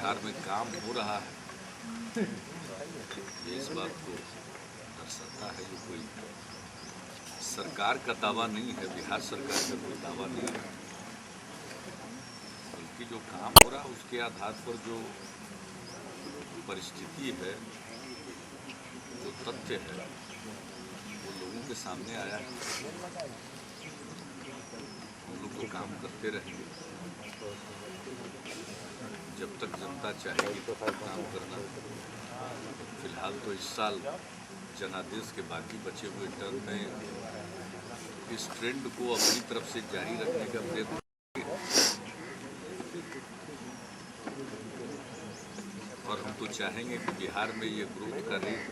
बिहार में काम हो रहा है ये इस बात को दर्शाता है। ये कोई सरकार का दावा नहीं है, बिहार सरकार का कोई दावा नहीं है, बल्कि जो काम हो रहा है उसके आधार पर जो परिस्थिति है, जो तथ्य है, वो लोगों के सामने आया है। हम लोग तो काम करते रहेंगे जब तक जनता चाहेगी तो काम करना। फिलहाल तो इस साल जनादेश के बाकी बचे हुए टर्म में इस ट्रेंड को अपनी तरफ से जारी रखने का प्रयत्न, और हम तो चाहेंगे कि बिहार में ये ग्रोथ का रेट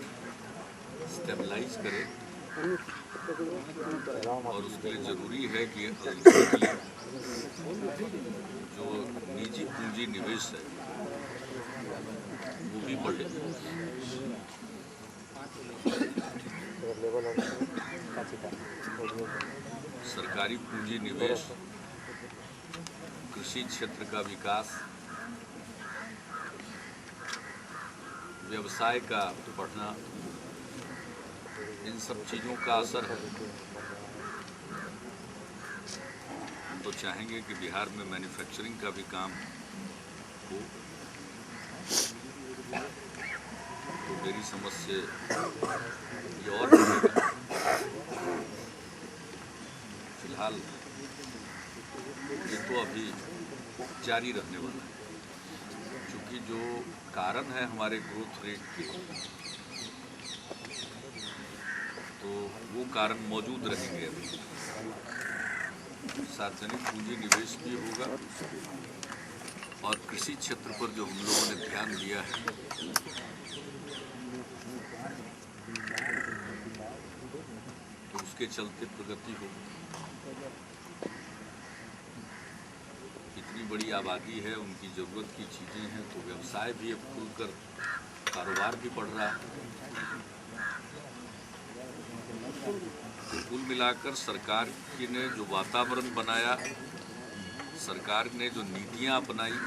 स्टेबलाइज करे, और उसके लिए जरूरी है कि जो निजी पूंजी निवेश है वो भी बढ़े। सरकारी पूंजी निवेश, कृषि क्षेत्र का विकास, व्यवसाय का बढ़ना, इन सब चीज़ों का असर है। हम तो चाहेंगे कि बिहार में मैन्युफैक्चरिंग का भी काम हो। तो मेरी समझ से ये और बढ़ेगा। फिलहाल ये तो अभी जारी रहने वाला है, क्योंकि जो कारण है हमारे ग्रोथ रेट के, तो वो कारण मौजूद रहेंगे। अभी सार्वजनिक पूंजी निवेश भी होगा, और कृषि क्षेत्र पर जो हम लोगों ने ध्यान दिया है, तो उसके चलते प्रगति होगी। इतनी बड़ी आबादी है, उनकी ज़रूरत की चीज़ें हैं, तो व्यवसाय भी अब खुलकर, कारोबार भी बढ़ रहा है। तो कुल मिलाकर सरकार की ने जो वातावरण बनाया, सरकार ने जो नीतियां अपनाई,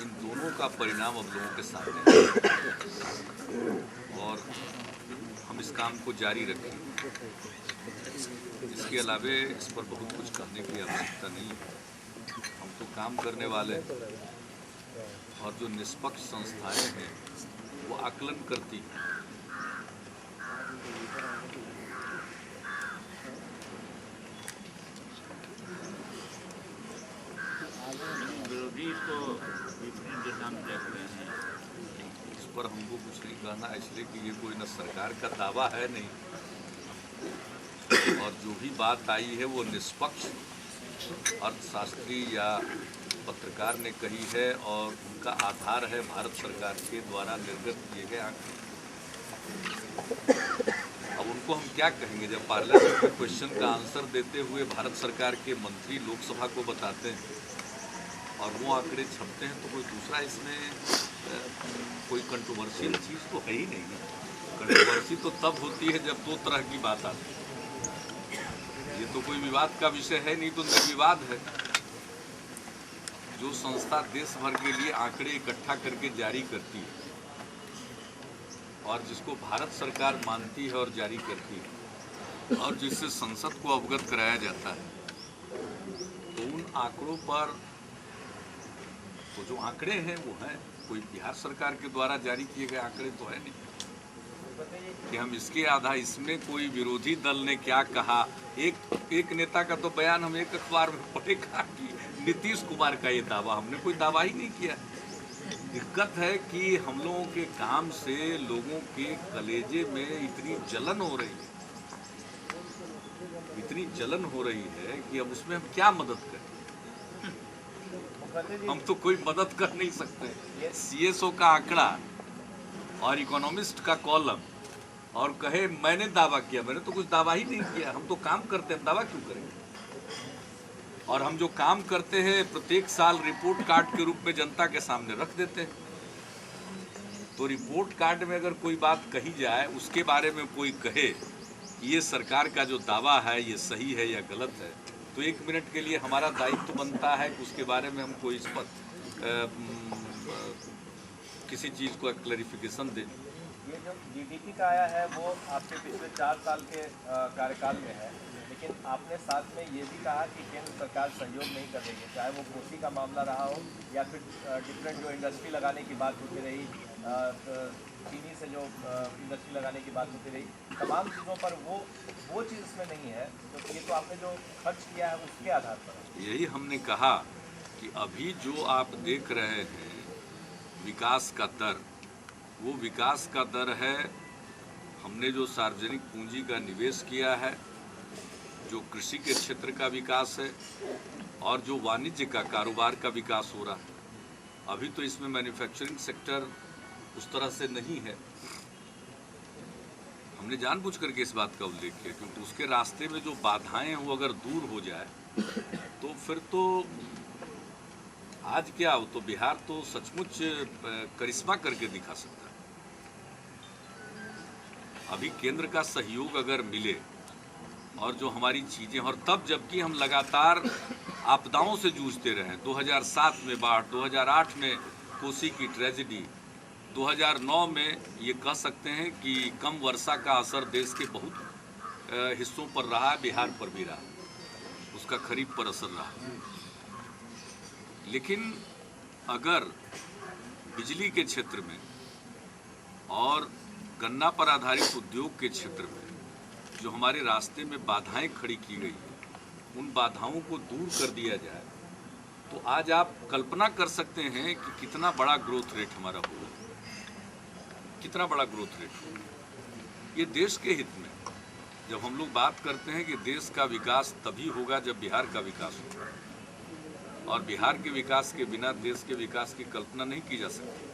इन दोनों का परिणाम अब लोगों के सामने है, और हम इस काम को जारी रखेंगे। इसके अलावे इस पर बहुत कुछ करने की आवश्यकता नहीं है। हम तो काम करने वाले हैं, और जो निष्पक्ष संस्थाएं हैं वो आकलन करती हैं। विरोधी तो विपरीत दिशा में देख रहे हैं। इस पर हमको कुछ नहीं कहना, इसलिए कि ये कोई न सरकार का दावा है नहीं, और जो भी बात आई है वो निष्पक्ष अर्थशास्त्री या पत्रकार ने कही है, और उनका आधार है भारत सरकार के द्वारा निर्गत किए गए आंकड़े। अब उनको हम क्या कहेंगे, जब पार्लियामेंट के क्वेश्चन का आंसर देते हुए भारत सरकार के मंत्री लोकसभा को बताते हैं और वो आंकड़े छपते हैं, तो कोई दूसरा इसमें कोई कंट्रोवर्शियल चीज़ तो है ही नहीं। कंट्रोवर्सी तो तब होती है जब दो तरह की बात आती है। ये तो कोई विवाद का विषय है नहीं, तो निर्विवाद है। जो संस्था देश भर के लिए आंकड़े इकट्ठा करके जारी करती है, और जिसको भारत सरकार मानती है और जारी करती है, और जिससे संसद को अवगत कराया जाता है, तो उन आंकड़ों पर, तो जो आंकड़े हैं वो हैं, कोई बिहार सरकार के द्वारा जारी किए गए आंकड़े तो है नहीं कि हम इसके आधार, इसमें कोई विरोधी दल ने क्या कहा। एक नेता का तो बयान हम एक अखबार में पढ़े कहा कि नीतीश कुमार का ये दावा, हमने कोई दावा ही नहीं किया। दिक्कत है कि हम लोगों के काम से लोगों के कलेजे में इतनी जलन हो रही है, इतनी जलन हो रही है कि अब उसमें हम क्या मदद करें। हम तो कोई मदद कर नहीं सकते। सीएसओ का आंकड़ा और इकोनॉमिस्ट का कॉलम, और कहे मैंने दावा किया, मैंने तो कुछ दावा ही नहीं किया। हम तो काम करते हैं, दावा क्यों करेंगे। और हम जो काम करते हैं प्रत्येक साल रिपोर्ट कार्ड के रूप में जनता के सामने रख देते हैं। तो रिपोर्ट कार्ड में अगर कोई बात कही जाए, उसके बारे में कोई कहे कि ये सरकार का जो दावा है ये सही है या गलत है, तो 1 मिनट के लिए हमारा दायित्व बनता है कि उसके बारे में हम कोई इस पर किसी चीज़ को क्लैरिफिकेशन दे। ये जो जीडीपी का आया है वो आपके पिछले 4 साल के कार्यकाल में है, लेकिन आपने साथ में ये भी कहा कि केंद्र सरकार सहयोग नहीं कर रही है, चाहे वो कोसी का मामला रहा हो या फिर डिफरेंट जो इंडस्ट्री लगाने की बात होती रही, चीनी से जो इंडस्ट्री लगाने की बात होती रही, तमाम चीज़ों पर वो चीज़ इसमें नहीं है। तो ये तो आपने जो खर्च किया है उसके आधार पर। यही हमने कहा कि अभी जो आप देख रहे हैं विकास का दर, वो विकास का दर है हमने जो सार्वजनिक पूंजी का निवेश किया है, जो कृषि के क्षेत्र का विकास है और जो वाणिज्य का कारोबार का विकास हो रहा है। अभी तो इसमें मैन्युफैक्चरिंग सेक्टर उस तरह से नहीं है। हमने जानबूझ करके इस बात का उल्लेख किया क्योंकि उसके रास्ते में जो बाधाएं हैं वो अगर दूर हो जाए तो फिर तो आज क्या हो, तो बिहार तो सचमुच करिश्मा करके दिखा सकता है। अभी केंद्र का सहयोग अगर मिले और जो हमारी चीज़ें, और तब जबकि हम लगातार आपदाओं से जूझते रहे, 2007 में बाढ़, 2008 में कोसी की ट्रेजेडी, 2009 में ये कह सकते हैं कि कम वर्षा का असर देश के बहुत हिस्सों पर रहा, बिहार पर भी रहा, उसका खरीफ पर असर रहा। लेकिन अगर बिजली के क्षेत्र में और गन्ना पर आधारित उद्योग के क्षेत्र में जो हमारे रास्ते में बाधाएं खड़ी की गई, उन बाधाओं को दूर कर दिया जाए तो आज आप कल्पना कर सकते हैं कि कितना बड़ा ग्रोथ रेट हमारा होगा, कितना बड़ा ग्रोथ रेट होगा। ये देश के हित में, जब हम लोग बात करते हैं कि देश का विकास तभी होगा जब बिहार का विकास होगा, और बिहार के विकास के बिना देश के विकास की कल्पना नहीं की जा सकती।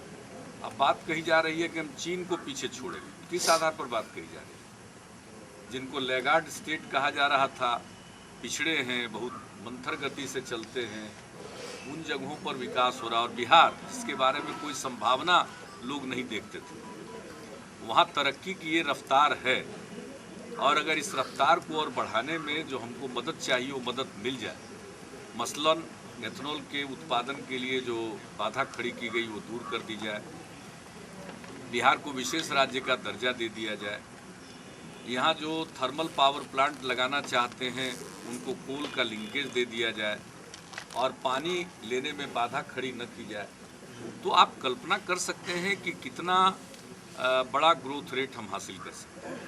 अब बात कही जा रही है कि हम चीन को पीछे छोड़ेंगे, किस आधार पर बात कही जा रही है? जिनको लैगार्ड स्टेट कहा जा रहा था, पिछड़े हैं, बहुत मंथर गति से चलते हैं, उन जगहों पर विकास हो रहा। और बिहार, जिसके बारे में कोई संभावना लोग नहीं देखते थे, वहाँ तरक्की की ये रफ्तार है। और अगर इस रफ्तार को और बढ़ाने में जो हमको मदद चाहिए वो मदद मिल जाए, मसलन एथेनॉल के उत्पादन के लिए जो बाधा खड़ी की गई वो दूर कर दी जाए, बिहार को विशेष राज्य का दर्जा दे दिया जाए, यहाँ जो थर्मल पावर प्लांट लगाना चाहते हैं उनको कोल का लिंकेज दे दिया जाए और पानी लेने में बाधा खड़ी न की जाए, तो आप कल्पना कर सकते हैं कि कितना बड़ा ग्रोथ रेट हम हासिल कर सकते हैं।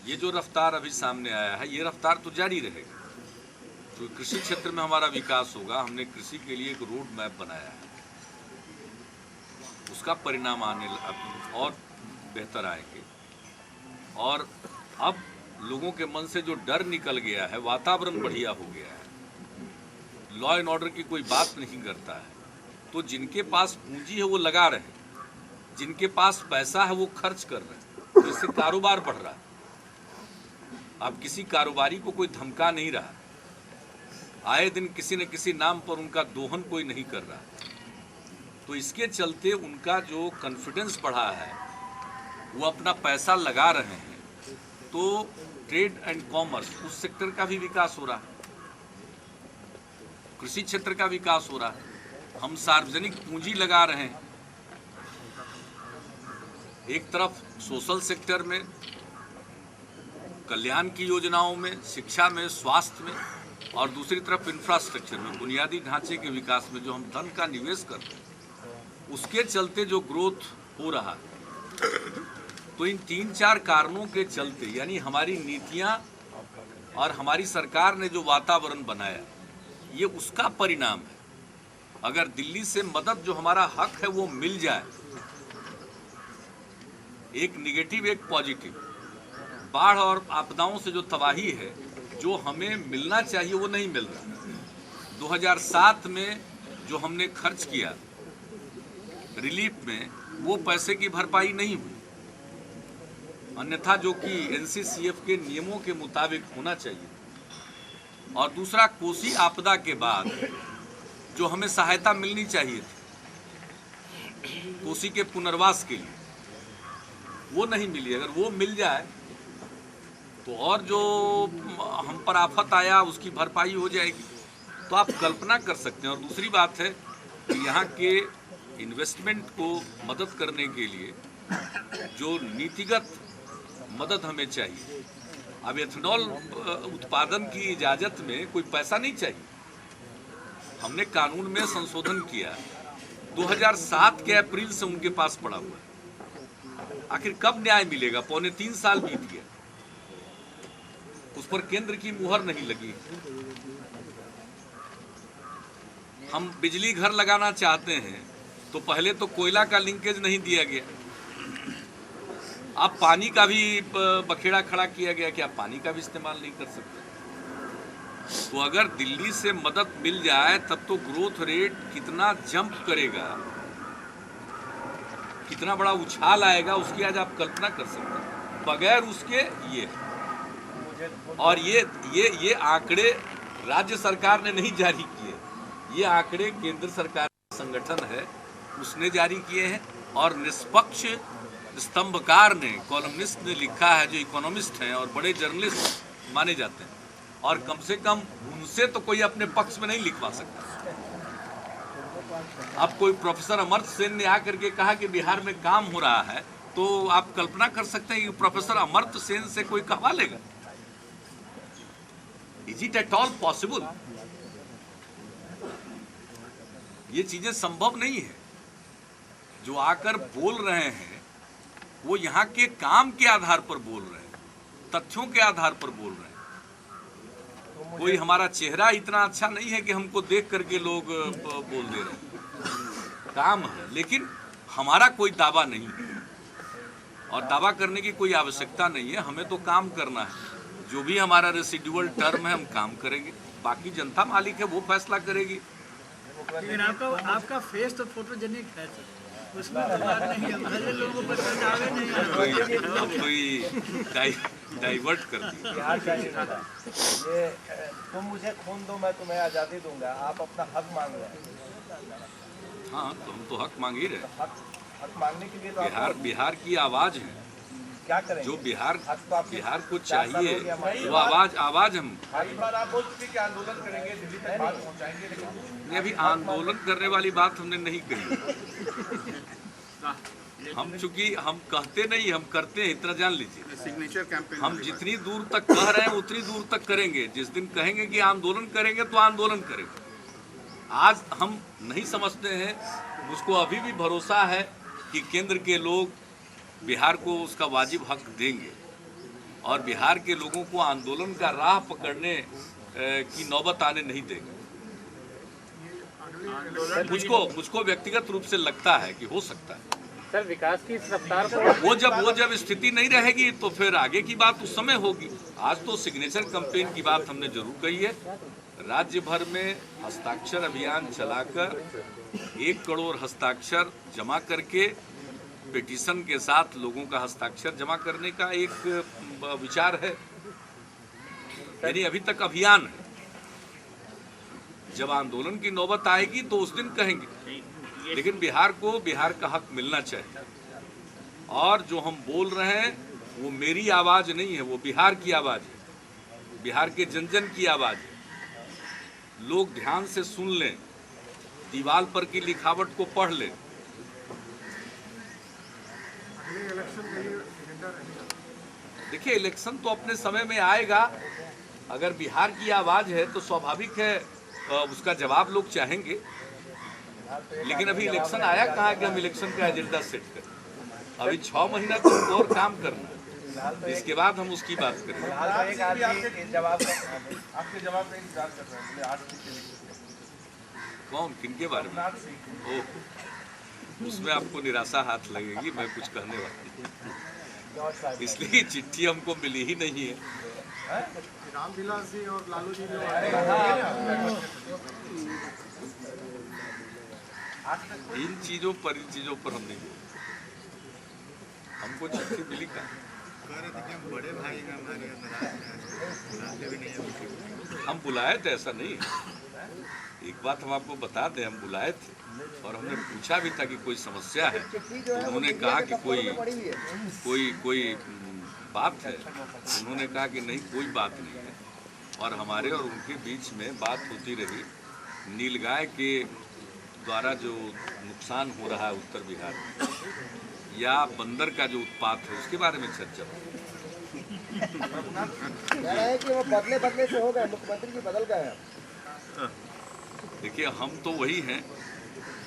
ये जो रफ्तार अभी सामने आया है, ये रफ्तार तो जारी रहेगा। तो कृषि क्षेत्र में हमारा विकास होगा। हमने कृषि के लिए एक रोड मैप बनाया है, उसका परिणाम आने और बेहतर आएंगे। और अब लोगों के मन से जो डर निकल गया है, वातावरण बढ़िया हो गया है, लॉ एंड ऑर्डर की कोई बात नहीं करता है, तो जिनके पास पूंजी है वो लगा रहे हैं, जिनके पास पैसा है वो खर्च कर रहे हैं, तो इससे कारोबार बढ़ रहा है। अब किसी कारोबारी को कोई धमका नहीं रहा, आए दिन किसी न किसी नाम पर उनका दोहन कोई नहीं कर रहा, तो इसके चलते उनका जो कॉन्फिडेंस बढ़ा है, वो अपना पैसा लगा रहे हैं, तो ट्रेड एंड कॉमर्स उस सेक्टर का भी विकास हो रहा है, कृषि क्षेत्र का विकास हो रहा है। हम सार्वजनिक पूंजी लगा रहे हैं, एक तरफ सोशल सेक्टर में, कल्याण की योजनाओं में, शिक्षा में, स्वास्थ्य में, और दूसरी तरफ इंफ्रास्ट्रक्चर में, बुनियादी ढांचे के विकास में जो हम धन का निवेश करते हैं, उसके चलते जो ग्रोथ हो रहा है। तो इन 3-4 कारणों के चलते, यानी हमारी नीतियां और हमारी सरकार ने जो वातावरण बनाया, ये उसका परिणाम है। अगर दिल्ली से मदद, जो हमारा हक है, वो मिल जाए, एक निगेटिव एक पॉजिटिव, बाढ़ और आपदाओं से जो तबाही है, जो हमें मिलना चाहिए वो नहीं मिल रहा। 2007 में जो हमने खर्च किया रिलीफ में, वो पैसे की भरपाई नहीं हुई, अन्यथा जो कि एनसीसीएफ के नियमों के मुताबिक होना चाहिए। और दूसरा, कोसी आपदा के बाद जो हमें सहायता मिलनी चाहिए थी कोसी के पुनर्वास के लिए, वो नहीं मिली। अगर वो मिल जाए तो और जो हम पर आफत आया उसकी भरपाई हो जाएगी। तो तो आप कल्पना कर सकते हैं। और दूसरी बात है कि यहाँ के इन्वेस्टमेंट को मदद करने के लिए जो नीतिगत मदद हमें चाहिए, अब एथेनॉल उत्पादन की इजाज़त में कोई पैसा नहीं चाहिए। हमने कानून में संशोधन किया, 2007 के अप्रैल से उनके पास पड़ा हुआ है। आखिर कब न्याय मिलेगा? 3.25 साल बीत गया, उस पर केंद्र की मुहर नहीं लगी। हम बिजली घर लगाना चाहते हैं तो पहले तो कोयला का लिंकेज नहीं दिया गया, अब पानी का भी बखेड़ा खड़ा किया गया कि आप पानी का भी इस्तेमाल नहीं कर सकते। तो अगर दिल्ली से मदद मिल जाए तब तो ग्रोथ रेट कितना जंप करेगा, कितना बड़ा उछाल आएगा, उसकी आज आप कल्पना कर सकते हैं। बगैर उसके ये और ये आंकड़े राज्य सरकार ने नहीं जारी किए, ये आंकड़े केंद्र सरकार का संगठन है उसने जारी किए हैं। और निष्पक्ष स्तंभकार ने, कॉलमनिस्ट ने लिखा है, जो इकोनॉमिस्ट हैं और बड़े जर्नलिस्ट माने जाते हैं, और कम से कम उनसे तो कोई अपने पक्ष में नहीं लिखवा सकता। अब कोई प्रोफेसर अमर्त्य सेन ने आकर के कहा कि बिहार में काम हो रहा है, तो आप कल्पना कर सकते हैं कि प्रोफेसर अमर्त्य सेन से कोई कहवा लेगा? Is it at all possible? ये चीजें संभव नहीं है। जो आकर बोल रहे हैं वो यहाँ के काम के आधार पर बोल रहे हैं, तथ्यों के आधार पर बोल रहे हैं। कोई हमारा चेहरा इतना अच्छा नहीं है कि हमको देख करके लोग बोल दे रहे हैं। काम है, लेकिन हमारा कोई दावा नहीं है और दावा करने की कोई आवश्यकता नहीं है। हमें तो काम करना है, जो भी हमारा रेसिडुअल टर्म है हम काम करेंगे, बाकी जनता मालिक है, वो फैसला करेगी। लेकिन आपका फेस तो फोटोजेनिक है, उसमें तो बात नहीं है, हमारे लोगों पर दावे नहीं है। अब कोई डाइवर्ट कर दी। बिहार का निर्णय ये, तुम मुझे खून दो मैं तुम्हें आज़ादी दूंगा, आप अपना हक मांग रहे हैं। हाँ, तो हम तो हक मांग ही रहे। हक मांगने के लिए तो बिहार की आवाज है, क्या करेंगे? जो बिहार तो को चाहिए वो आवाज हम। कई बार आप बोल चुके कि आंदोलन करेंगे, दिल्ली तक बात पहुंचाएंगे, लेकिन अभी आंदोलन करने वाली बात हमने नहीं कही। हम चूंकि हम कहते नहीं, हम करते हैं, इतना जान लीजिए। सिग्नेचर कैंपेन हम जितनी दूर तक कह रहे हैं उतनी दूर तक करेंगे। जिस दिन कहेंगे कि आंदोलन करेंगे तो आंदोलन करेंगे। आज हम नहीं समझते हैं, मुझको अभी भी भरोसा है कि केंद्र के लोग बिहार को उसका वाजिब हक देंगे और बिहार के लोगों को आंदोलन का राह पकड़ने की नौबत आने नहीं देंगे। मुझको व्यक्तिगत रूप से लगता है कि हो सकता है। सर, विकास की इस रफ्तार को वो जब स्थिति नहीं रहेगी तो फिर आगे की बात उस समय होगी। आज तो सिग्नेचर कैंपेन की बात हमने जरूर कही है। राज्य भर में हस्ताक्षर अभियान चलाकर 1 करोड़ हस्ताक्षर जमा करके पिटीशन के साथ लोगों का हस्ताक्षर जमा करने का एक विचार है। यानी अभी तक अभियान है, जब आंदोलन की नौबत आएगी तो उस दिन कहेंगे। लेकिन बिहार को बिहार का हक मिलना चाहिए। और जो हम बोल रहे हैं वो मेरी आवाज नहीं है, वो बिहार की आवाज है, बिहार के जन जन की आवाज है। लोग ध्यान से सुन लें, दीवार पर की लिखावट को पढ़ लें। देखिए, इलेक्शन तो अपने समय में आएगा। अगर बिहार की आवाज है तो स्वाभाविक है उसका जवाब लोग चाहेंगे। लेकिन अभी इलेक्शन आया कहाँ कि हम इलेक्शन का एजेंडा सेट करें। अभी 6 महीना तो और काम करना है, इसके बाद हम उसकी बात करेंगे। आपके जवाब का इंतजार कर रहे हैं। कौन, किनके बारे में? ओह, उसमें आपको निराशा हाथ लगेगी, मैं कुछ कहने वाला नहीं। इसलिए चिट्ठी हमको मिली ही नहीं है। रामविलास जी और लालू जी ने इन चीजों पर हम नहीं बोलते। हमको चिट्ठी मिली का बड़े भाई का हमारे हम बुलाए थे, ऐसा नहीं है। एक बात हम आपको बता दें, हम बुलाए थे और हमने पूछा भी था कि कोई समस्या है, तो उन्होंने कहा कि कोई बात है। उन्होंने कहा कि नहीं, कोई बात नहीं है। और हमारे और उनके बीच में बात होती रही नीलगाय के द्वारा जो नुकसान हो रहा है उत्तर बिहार में या बंदर का जो उत्पात है उसके बारे में चर्चा हो। कह रहे हैं कि वो बदले बदले से हो गए, मुख्यमंत्री जी बदल गए हैं। देखिए, हम तो वही हैं,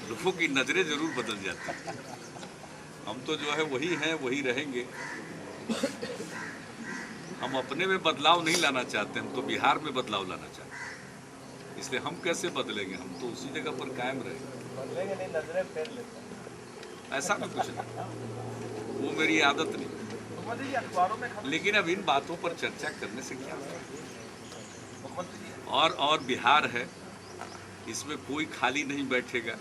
लोगों की नज़रें जरूर बदल जाती हैं। हम तो जो है वही हैं, वही रहेंगे। हम अपने में बदलाव नहीं लाना चाहते, हम तो बिहार में बदलाव लाना चाहते हैं। इसलिए हम कैसे बदलेंगे, हम तो उसी जगह पर कायम रहेंगे। बदलेंगे नहीं, नजरें फेर लेते हैं। ऐसा भी कुछ नहीं, वो मेरी आदत नहीं। मुख्यमंत्री जी अखबारों में लेकिन अब इन बातों पर चर्चा करने से क्या होगा? मुख्यमंत्री जी और बिहार है, इसमें कोई खाली नहीं बैठेगा।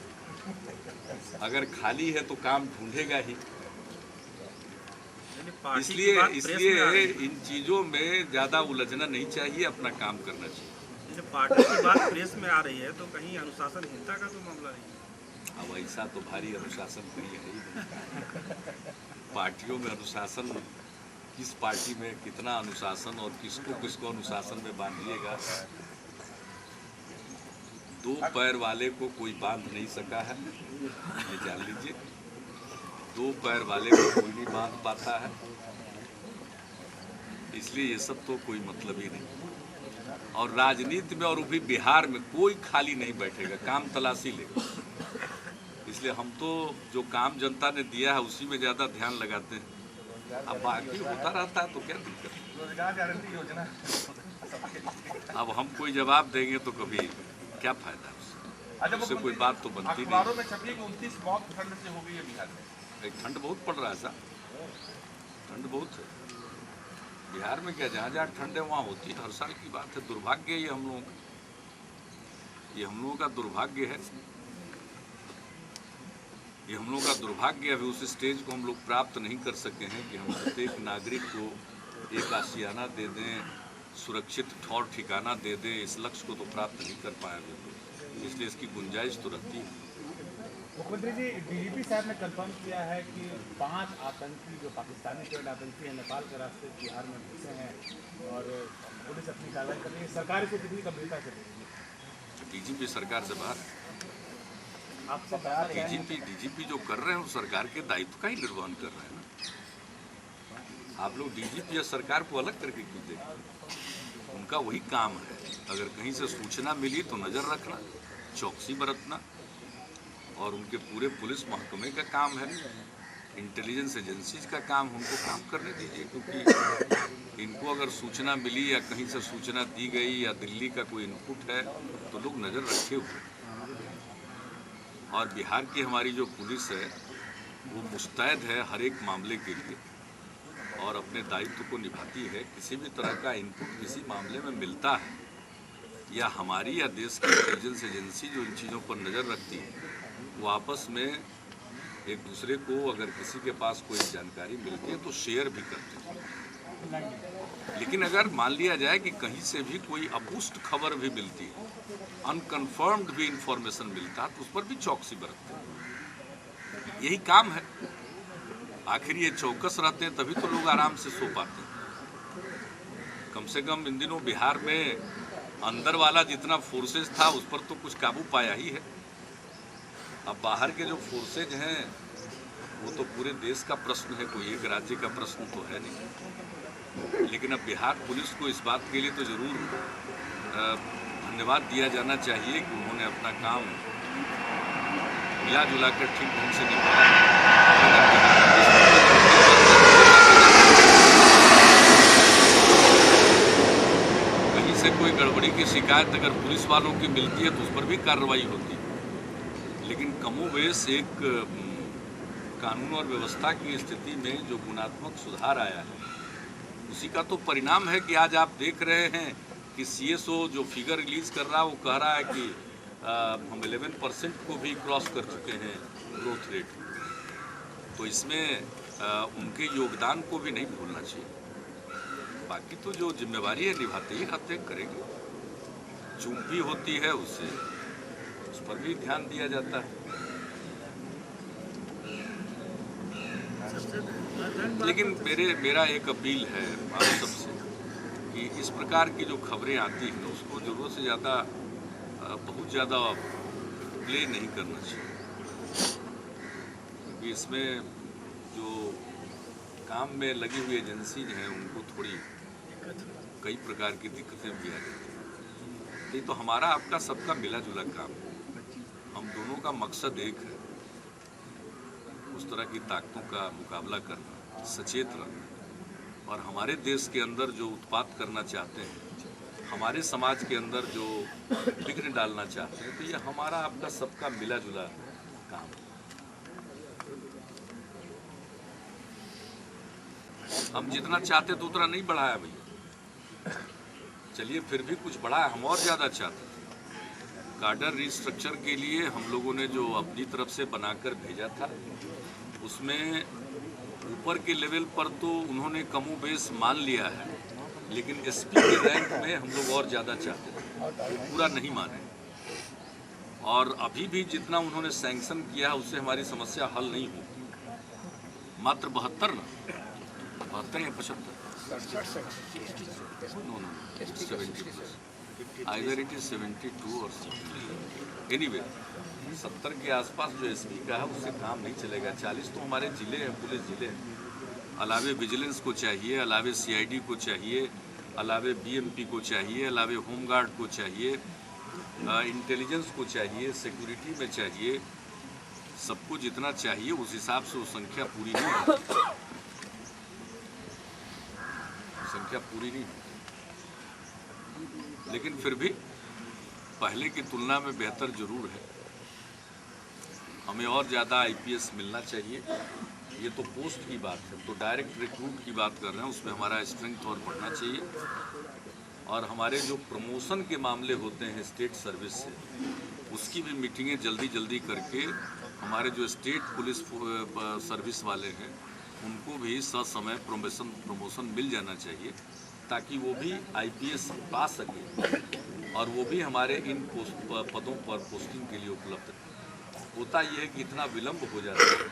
अगर खाली है तो काम ढूंढेगा ही। इसलिए इन चीजों में ज्यादा उलझना नहीं चाहिए, अपना काम करना चाहिए। पार्टी की बात प्रेस में आ रही है तो कहीं अनुशासनहीनता का तो मामला नहीं। अब ऐसा तो भारी अनुशासन कहीं है ही नहीं। पार्टियों में अनुशासन, किस पार्टी में कितना अनुशासन और किसको किसको अनुशासन में बांधिएगा। दो पैर वाले को कोई बांध नहीं सका है, ये जान लीजिए। दो पैर वाले को कोई नहीं बांध पाता है, इसलिए ये सब तो कोई मतलब ही नहीं। और राजनीति में और भी बिहार में कोई खाली नहीं बैठेगा, काम तलाशी लेगा। इसलिए हम तो जो काम जनता ने दिया है उसी में ज़्यादा ध्यान लगाते हैं। अब बाकी होता रहता है तो क्या दिक्कत है। रोजगार गारंटी योजना, अब हम कोई जवाब देंगे तो कभी क्या फायदा है उससे कोई बात तो बनती नहीं। अखबारों में छपी कि 29 मौत ठंड से हो गई है बिहार में। एक ठंड बहुत पड़ रहा है साहब, ठंड बहुत है बिहार में। क्या जहाँ जहाँ ठंड है वहाँ होती है, हर साल की बात है। दुर्भाग्य है ये हम लोगों का, ये हम लोगों का दुर्भाग्य है। ये हम लोगों का दुर्भाग्य। अभी उस स्टेज को हम लोग प्राप्त नहीं कर सके हैं कि हम प्रत्येक नागरिक को एक आशियाना दे दें, सुरक्षित ठौर ठिकाना दे दें। इस लक्ष्य को तो प्राप्त नहीं कर पाए अभी, इसलिए इसकी गुंजाइश तो रहती है। मुख्यमंत्री जी, डीजीपी साहब ने कंफर्म किया है कि 5 आतंकी जो पाकिस्तानी ट्रेड आतंकी हैं नेपाल के रास्ते बिहार में घुसे हैं और पुलिस अपनी कार्रवाई कर रही है। सरकार को कितनी गंभीरता से लेगी? डीजीपी सरकार से बाहर, आपसे बात है। डीजीपी जो कर रहे हैं वो सरकार के दायित्व का ही निर्वहन कर रहे हैं ना। आप लोग डीजीपी या सरकार को अलग करके क्यों देखते? उनका वही काम है। अगर कहीं से सूचना मिली तो नज़र रखना, चौकसी बरतना, और उनके पूरे पुलिस महकमे का काम है, इंटेलिजेंस एजेंसीज का काम, उनको काम करने दीजिए। क्योंकि इनको अगर सूचना मिली या कहीं से सूचना दी गई या दिल्ली का कोई इनपुट है तो लोग नज़र रखे हुए। और बिहार की हमारी जो पुलिस है वो मुस्तैद है हर एक मामले के लिए और अपने दायित्व को निभाती है। किसी भी तरह का इनपुट किसी मामले में मिलता है या हमारी या देश की इंटेलिजेंस एजेंसी जो इन चीज़ों पर नज़र रखती है, वो आपस में एक दूसरे को अगर किसी के पास कोई जानकारी मिलती है तो शेयर भी करते हैं। लेकिन अगर मान लिया जाए कि कहीं से भी कोई अपुष्ट खबर भी मिलती है, अनकन्फर्म्ड भी इंफॉर्मेशन मिलता है, तो उस पर भी चौकसी बरतते हैं। यही काम है। आखिर ये चौकस रहते हैं तभी तो लोग आराम से सो पाते हैं। कम से कम इन दिनों बिहार में अंदर वाला जितना फोर्सेज था उस पर तो कुछ काबू पाया ही है। अब बाहर के जो फोर्सेज हैं वो तो पूरे देश का प्रश्न है, कोई एक राज्य का प्रश्न तो है नहीं। लेकिन अब बिहार पुलिस को इस बात के लिए तो ज़रूर धन्यवाद दिया जाना चाहिए कि उन्होंने अपना काम मिला जुला कर ठीक ढंग से निभाया। कहीं से कोई गड़बड़ी की शिकायत अगर पुलिस वालों की मिलती है तो उस पर भी कार्रवाई होती है। लेकिन कमोबेश एक कानून और व्यवस्था की स्थिति में जो गुणात्मक सुधार आया है उसी का तो परिणाम है कि आज आप देख रहे हैं कि CSO जो फिगर रिलीज कर रहा है वो कह रहा है कि हम 11% को भी क्रॉस कर चुके हैं ग्रोथ रेट। तो इसमें उनके योगदान को भी नहीं भूलना चाहिए। बाकी तो जो जिम्मेवारी है निभाते ही रहते करेंगे। चूक भी होती है उससे उस पर भी ध्यान दिया जाता है। लेकिन मेरा एक अपील है आप सबसे कि इस प्रकार की जो खबरें आती हैं उसको ज़रूरत से ज़्यादा बहुत ज़्यादा प्ले नहीं करना चाहिए, क्योंकि इसमें जो काम में लगी हुई एजेंसी हैं उनको थोड़ी कई प्रकार की दिक्कतें भी आ जाती हैं। ये तो हमारा आपका सबका मिला जुला काम है, हम दोनों का मकसद एक है, उस तरह की ताकतों का मुकाबला करना, सचेत रहना। और हमारे देश के अंदर जो उत्पात करना चाहते हैं, हमारे समाज के अंदर जो विघ्न डालना चाहते हैं, तो ये हमारा आपका सबका मिला जुला काम है। हम जितना चाहते तो उतना नहीं बढ़ाया भैया, चलिए फिर भी कुछ बढ़ाया, हम और ज़्यादा चाहते थे। कार्डर रिस्ट्रक्चर के लिए हम लोगों ने जो अपनी तरफ से बनाकर भेजा था, उसमें ऊपर के लेवल पर तो उन्होंने कमोबेश मान लिया है, लेकिन एसपी के रैंक में हम लोग और ज़्यादा चाहते थे, वो पूरा नहीं माने। और अभी भी जितना उन्होंने सैंक्शन किया है उससे हमारी समस्या हल नहीं होगी। मात्र 72 ना, 72 या 75, नो 70+, आइदर इट इज 72 और 70। एनीवे 70 के आसपास जो एसपी का है उससे काम नहीं चलेगा। 40 तो हमारे जिले हैं, पुलिस जिले हैं, अलावे विजिलेंस को चाहिए, अलावे सीआईडी को चाहिए, अलावे बीएमपी को चाहिए, अलावे होमगार्ड को चाहिए, इंटेलिजेंस को चाहिए, सिक्योरिटी में चाहिए, सबको जितना चाहिए उस हिसाब से वो संख्या पूरी नहीं होती, संख्या पूरी नहीं होती। लेकिन फिर भी पहले की तुलना में बेहतर जरूर है। हमें और ज़्यादा आईपीएस मिलना चाहिए। ये तो पोस्ट की बात है, तो डायरेक्ट रिक्रूट की बात कर रहे हैं, उसमें हमारा स्ट्रेंथ और बढ़ना चाहिए। और हमारे जो प्रमोशन के मामले होते हैं स्टेट सर्विस से, उसकी भी मीटिंगें जल्दी जल्दी करके हमारे जो स्टेट पुलिस सर्विस वाले हैं उनको भी ससमय प्रमोशन मिल जाना चाहिए, ताकि वो भी आईपीएस पा सके और वो भी हमारे इन पदों पर पोस्टिंग के लिए उपलब्ध है। होता ये है कि इतना विलम्ब हो जाता है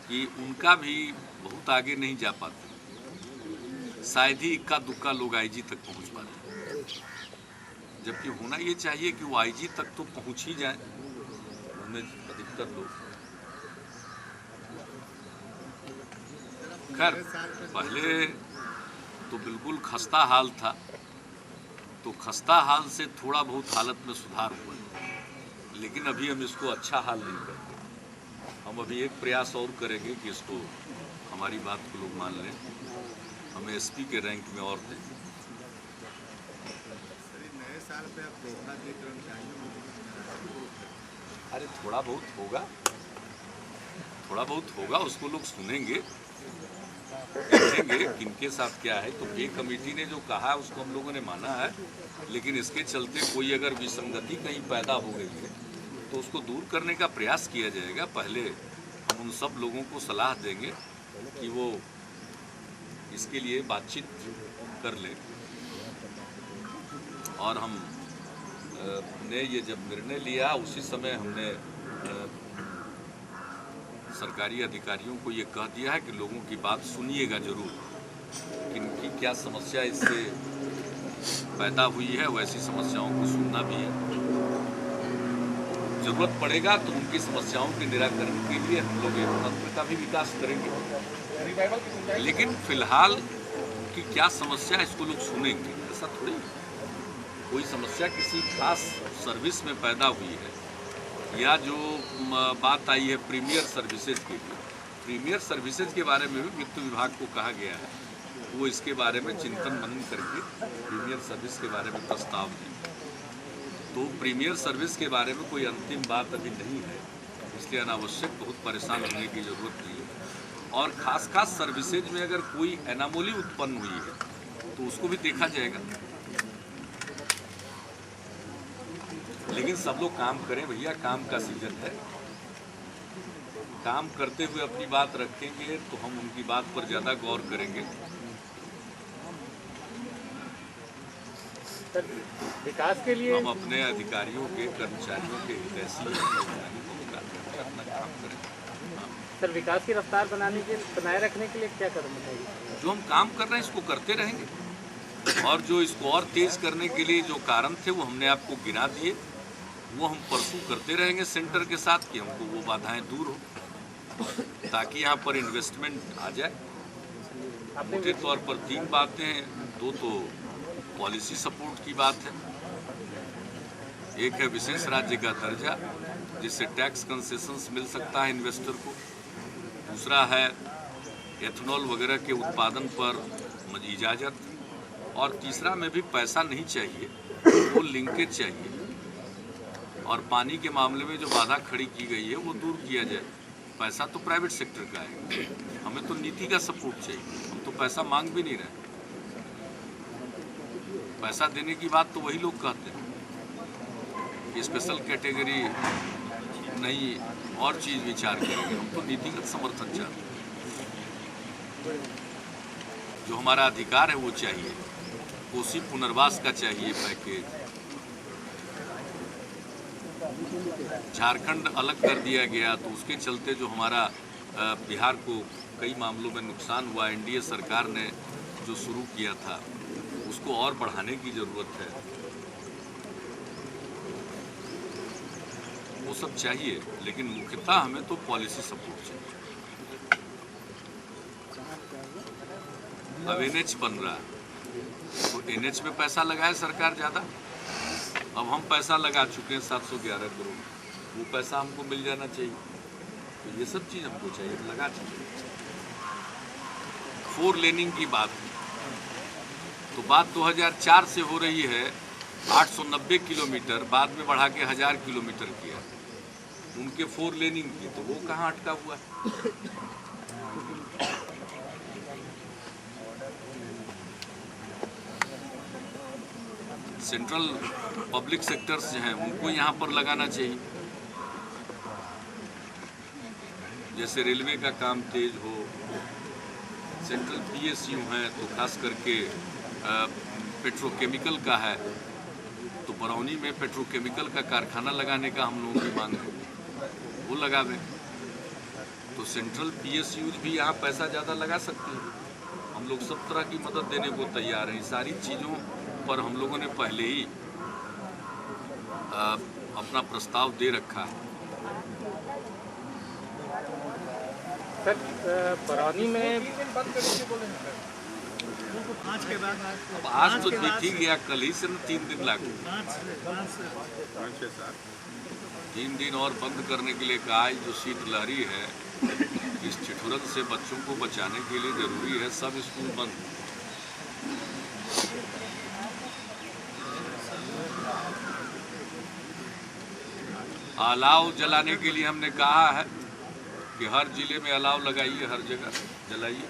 कि उनका भी बहुत आगे नहीं जा पाते, शायद ही इक्का दुक्का लोग आईजी तक पहुंच पाते, जबकि होना ये चाहिए कि वो आईजी तक तो पहुंच ही जाए, उनमें अधिकतर लोग। खैर पहले तो बिल्कुल खस्ता हाल था, तो खस्ता हाल से थोड़ा बहुत हालत में सुधार हुआ, लेकिन अभी हम इसको अच्छा हाल नहीं करते। हम अभी एक प्रयास और करेंगे कि इसको हमारी बात को लोग मान लें, हमें एसपी के रैंक में और दें। नए साल पे आप धोखा दे कर्मचारियों को, अरे थोड़ा बहुत होगा, उसको लोग सुनेंगे, देखेंगे किनके साथ क्या है। तो पे कमेटी ने जो कहा है उसको हम लोगों ने माना है, लेकिन इसके चलते कोई अगर विसंगति कहीं पैदा हो गई है तो उसको दूर करने का प्रयास किया जाएगा। पहले हम उन सब लोगों को सलाह देंगे कि वो इसके लिए बातचीत कर लें, और हम ने ये जब निर्णय लिया उसी समय हमने सरकारी अधिकारियों को ये कह दिया है कि लोगों की बात सुनिएगा जरूर, किनकी क्या समस्या इससे पैदा हुई है, वैसी समस्याओं को सुनना भी है। जरूरत पड़ेगा तो उनकी समस्याओं के निराकरण के लिए हम लोग एक तंत्र का भी विकास करेंगे, लेकिन फिलहाल की क्या समस्या इसको लोग सुनेंगे। ऐसा थोड़ी कोई समस्या किसी खास सर्विस में पैदा हुई है, या जो बात आई है प्रीमियर सर्विसेज के लिए, प्रीमियर सर्विसेज के बारे में भी वित्त विभाग को कहा गया है वो इसके बारे में चिंतन मनन करके प्रीमियर सर्विस के बारे में प्रस्ताव दें। तो प्रीमियर सर्विस के बारे में कोई अंतिम बात अभी नहीं है, इसलिए अनावश्यक बहुत परेशान होने की ज़रूरत नहीं है। और खास सर्विसेज में अगर कोई एनामोली उत्पन्न हुई है तो उसको भी देखा जाएगा, लेकिन सब लोग काम करें भैया, काम का सीजन है। काम करते हुए अपनी बात रखेंगे तो हम उनकी बात पर ज़्यादा गौर करेंगे। विकास के लिए हम अपने अधिकारियों के, कर्मचारियों के हितैषी अपना काम करें। सर, विकास की रफ्तार बनाए रखने के लिए क्या कदम उठाएंगे? जो हम काम कर रहे हैं इसको करते रहेंगे। और जो इसको और तेज करने के लिए जो कारण थे वो हमने आपको गिना दिए, वो हम परसू करते रहेंगे सेंटर के साथ कि हमको वो बाधाएं दूर हो, ताकि यहाँ पर इन्वेस्टमेंट आ जाए। मोटे तौर पर 3 बातें हैं, 2 तो पॉलिसी सपोर्ट की बात है, एक है विशेष राज्य का दर्जा जिससे टैक्स कंसेशंस मिल सकता है इन्वेस्टर को, दूसरा है एथेनॉल वगैरह के उत्पादन पर इजाज़त, और तीसरा में भी पैसा नहीं चाहिए, वो लिंकेज चाहिए। और पानी के मामले में जो बाधा खड़ी की गई है वो दूर किया जाए। पैसा तो प्राइवेट सेक्टर का है, हमें तो नीति का सपोर्ट चाहिए, हम तो पैसा मांग भी नहीं रहे। पैसा देने की बात तो वही लोग कहते हैं कि स्पेशल कैटेगरी नहीं और चीज़ विचार करेंगे, हम तो नीतिगत समर्थन चाहते हैं। जो हमारा अधिकार है वो चाहिए, कोसी पुनर्वास का चाहिए पैकेज, झारखंड अलग कर दिया गया तो उसके चलते जो हमारा बिहार को कई मामलों में नुकसान हुआ, एनडीए सरकार ने जो शुरू किया था उसको और बढ़ाने की ज़रूरत है, वो सब चाहिए। लेकिन मुख्यतः हमें तो पॉलिसी सपोर्ट चाहिए। अब एनएच बन रहा है तो एनएच में पैसा लगाए सरकार ज़्यादा, अब हम पैसा लगा चुके हैं 711 करोड़, वो पैसा हमको मिल जाना चाहिए। तो ये सब चीज़ हमको चाहिए, लगा चाहिए। 4 लेनिंग की बात तो बात 2004 से हो रही है, 890 किलोमीटर, बाद में बढ़ा के 1000 किलोमीटर किया, उनके 4 लेनिंग की, तो वो कहाँ अटका हुआ है? सेंट्रल पब्लिक सेक्टर्स जो हैं उनको यहाँ पर लगाना चाहिए, जैसे रेलवे का काम तेज हो, सेंट्रल पीएसयू हैं तो खास करके पेट्रोकेमिकल का है, तो बरौनी में पेट्रोकेमिकल का कारखाना लगाने का हम लोगों की मांग है, वो लगावें। तो सेंट्रल पीएसयू भी यहाँ पैसा ज़्यादा लगा सकते हैं, हम लोग सब तरह की मदद देने को तैयार हैं। सारी चीज़ों पर हम लोगों ने पहले ही अपना प्रस्ताव दे रखा है। सर बरौनी में आज के बाद अब आज तो दिख ही गया, कल ही से 3 दिन लागू, 3 दिन और बंद करने के लिए कहा। जो शीतलहरी है इस ठिठुरन से बच्चों को बचाने के लिए जरूरी है सब स्कूल बंद। अलाव जलाने के लिए हमने कहा है कि हर जिले में अलाव लगाइए, हर जगह जलाइए,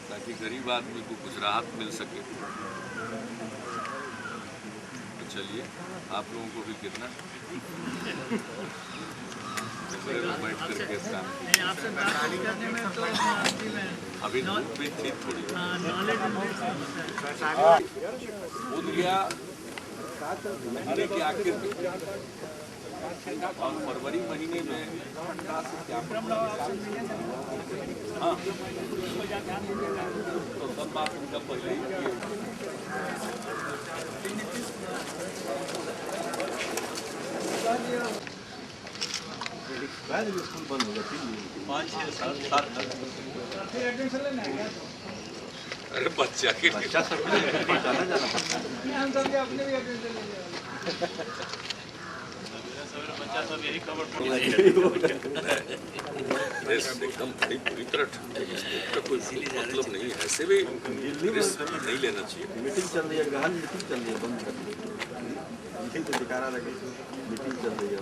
ताकि गरीब आदमी को कुछ राहत मिल सके। तो चलिए, आप लोगों को भी कितना बैठ करके काम नहीं, आपसे बात करने में तो अभी धूप भी थी थोड़ी, नॉलेज कूद गया महीने के आखिर में, और फरवरी महीने में ठंडा से क्या हाँ, तो सब बात उनका पहले ही किए। स्कूल बंद हो गया 5, 6, 7 अरे बच्चा के बच्चा सब जाना पड़ता एकदम पूरी तरह इसका कोई मतलब नहीं है, ऐसे भी रिस्क नहीं लेना चाहिए। मीटिंग चल रही है, गहन मीटिंग चल रही है, बंद कर मीटिंग तो दिखा रहा था, मीटिंग चल रही है।